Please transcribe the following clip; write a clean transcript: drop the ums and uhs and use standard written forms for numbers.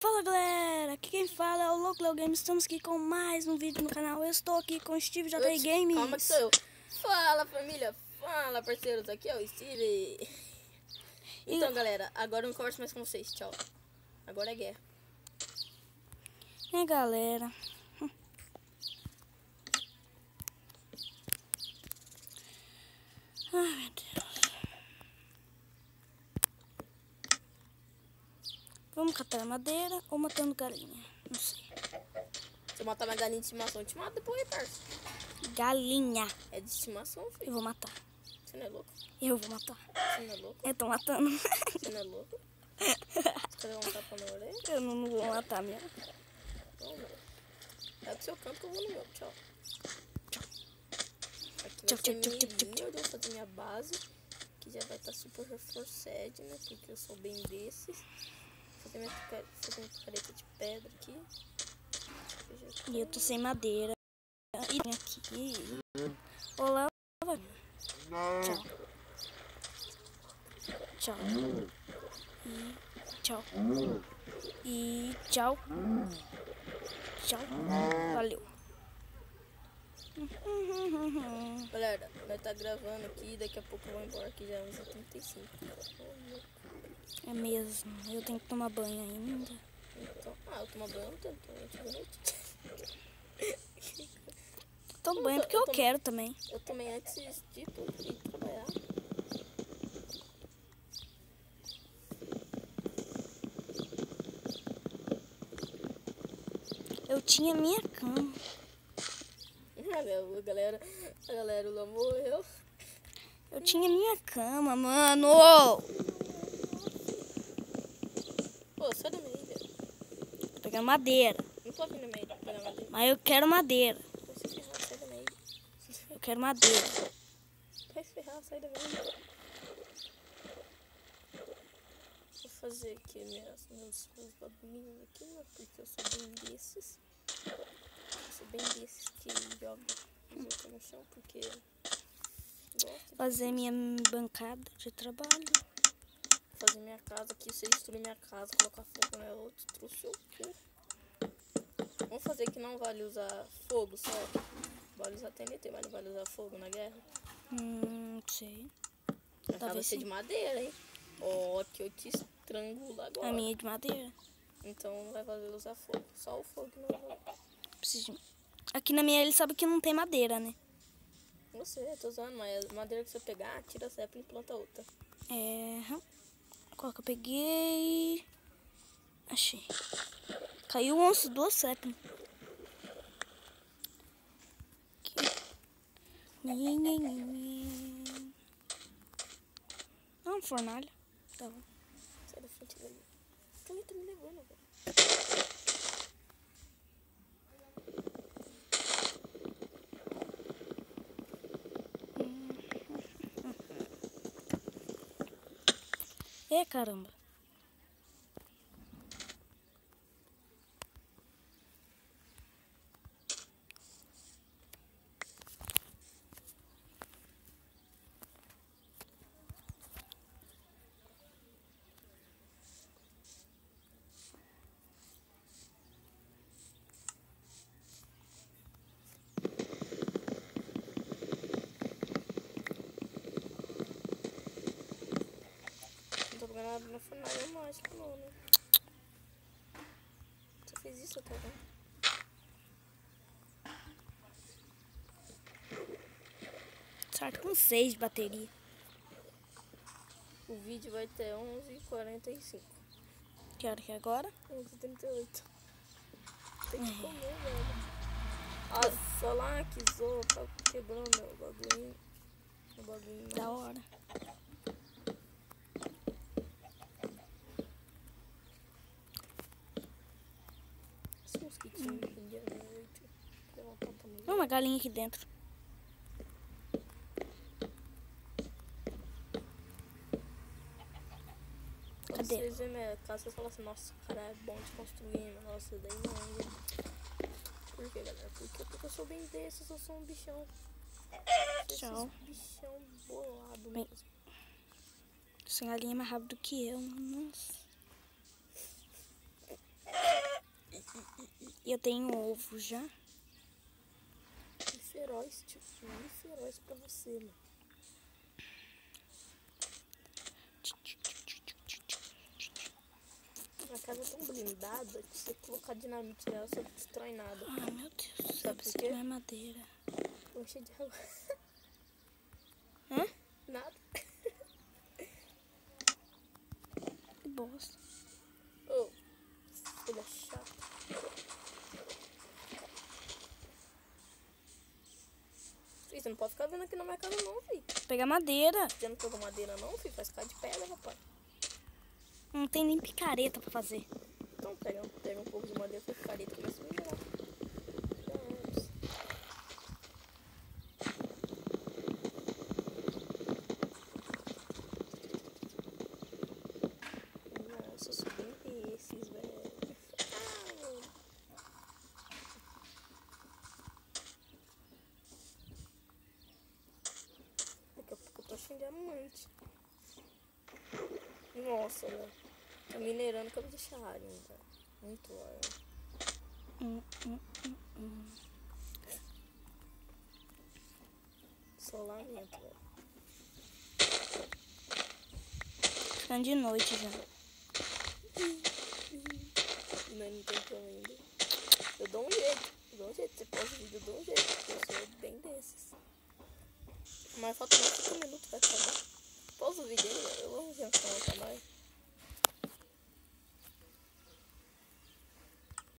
Fala galera, aqui quem fala é o Louco Leo Games. Estamos aqui com mais um vídeo no canal. Eu estou aqui com o Steve JT Games. Calma que sou eu. Fala família, fala parceiros, aqui é o Steve. Então galera, agora eu não converso mais com vocês, tchau. Agora é guerra. Galera, ai meu Deus. Vamos catar madeira ou matando galinha? Não sei. Se eu matar minha galinha de estimação, eu te mato depois, parça. Galinha. É de estimação, filho. Eu vou matar. Você não é louco? Eu vou matar. Você não é louco? Eu tô matando. Você não é louco? Você quer dar um tapa na orelha? Eu não vou matar minha. Não, velho. Vai pro seu campo que eu vou no meu, tchau. Aqui Tchau, vai ser tchau, minha tchau, tchau, ilha, eu vou fazer minha base. Que já vai estar super reforçada, né? Porque eu sou bem desses. Fazer minha picareta de pedra aqui. E eu tô sem madeira. E vem aqui. Olá. Tchau. Tchau. E tchau. E tchau. Tchau. Valeu. Galera, nós tá gravando aqui, daqui a pouco eu vou embora, que já é 11h35. É mesmo. Eu tenho que tomar banho ainda. Então, eu tomo banho antes. Tomo banho porque eu quero também. Eu tomei antes de ir trabalhar. Eu tinha minha cama. A galera lá morreu. Eu tinha minha cama, mano. Pô, sai da minha ilha. Tô pegando madeira. Não tô aqui no meio pra pegar madeira. Mas eu quero madeira. Vai se ferrar, sai da minha ilha. Eu quero madeira. Vai se ferrar, sai da minha ilha. Vou fazer aqui meus bagulhinhos aqui, né? Porque eu sou bem desses. Eu sou bem desses que jogam no chão, porque gosto. Fazer minha bancada de trabalho. Fazer minha casa aqui, você destruir minha casa, colocar fogo nela, eu destruo seu cu. Vamos fazer que não vale usar fogo só. Vale usar TNT, mas não vale usar fogo na guerra. Não sei. A casa vai ser de madeira, hein? Ó, que eu te estrangulo agora. A minha é de madeira. Então não vai valer usar fogo. Só o fogo não vai valer. Preciso de... Aqui na minha ele sabe que não tem madeira, né? Não sei, eu tô usando, mas a madeira que você pegar, tira a cepa e planta outra. Qual que eu peguei? Achei. Caiu umas 2 cepas. Não, fornalha. Tá bom. Sai da frente dele. Ele tá me levando, velho. Caramba. Não tô pegando nada na fornalha mágica, não, né? Você fez isso, tá vendo? Certo, com 6 de bateria. O vídeo vai ter 11h45. Que hora que é agora? 11h38. Tem que comer, velho. Nossa, lá que zoa, tá quebrando meu bagulhinho. Da hora. Esse mosquitinho dia da noite. Tem uma galinha aqui dentro. Cadê? Vocês veem minha casa, vocês falam assim, nossa, o cara é bom de construir, mas nossa, daí não. Por que, galera? Porque eu sou bem desses, eu sou um bichão. Tchau. Bichão bolado Bem, mesmo. essa galinha é mais rápido que eu, nossa. Eu tenho ovo já. Que feroz, tipo, que feroz pra você, mano. A casa é tão blindada que se você colocar dinamite nela, você não destrói nada. Ai, meu Deus. Sabe por quê? Não é madeira. Vou encher de água. Hã? Nada. Que bosta. Ô, filha chata. Filho, você não pode ficar vindo aqui na minha casa não, filho. Pegar madeira. Você não pegou madeira não, filho? Faz ficar de pedra, rapaz. Não tem nem picareta pra fazer. Então pega um pouco de madeira, faz picareta e começa a minerar. Nossa, eu sou bem desses, velho. Daqui a pouco eu tô cheio de diamante. Nossa, velho. Tá minerando que eu vou deixar área, velho. Muito área. Só lamento, velho. Ficando de noite já. Não tem como ainda. Eu dou um jeito. Você pode vídeo, eu dou um jeito. Porque eu sou bem desses. Mas falta mais 5 minutos pra acabar. Pausa o vídeo aí, eu vou jantar no canal.